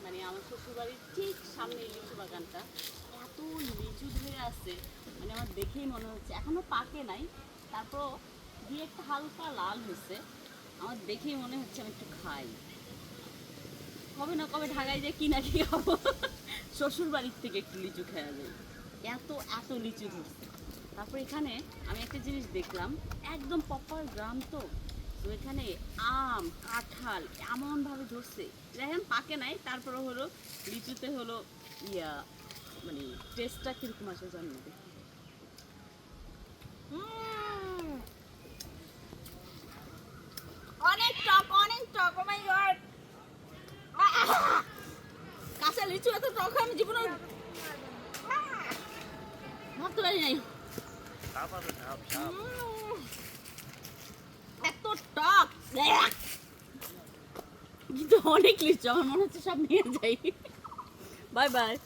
মানে আমার শ্বশুরবাড়ির ঠিক সামনে এই লিচু বাগানটা এত লিচু ধরে আছে, মানে আমার দেখেই মনে হচ্ছে এখনো পাকে নাই, তারপর দিয়ে একটা হালকা লাল হয়েছে। আমার দেখেই মনে হচ্ছে আমি একটু খাই, কবে না কবে ঢাকায় যে কিনা কি খাবো। শ্বশুর বাড়ির থেকে একটু লিচু খাওয়া যায়, এত এত লিচু ধরছে। তারপর এখানে আমি একটা জিনিস দেখলাম, একদম প্রপার গ্রাম তো, তো এখানে আম কাঁঠাল এমনভাবে ধরছে, দেখেন পাকে নাই, তারপরে হলো লিচুতে হলো ইয়া মানে টেস্টটা কিরকম আসে জানি না, দেখি। অনেক টক, অনেক টক। ও মাই গড, কাঁচা লিচু এত টক হয় আমি জীবনে ভাবতে পারি নাই। এত টক, কিন্তু অনেক লিচু, আমার মনে হচ্ছে সব নিয়ে যাই। Bye bye.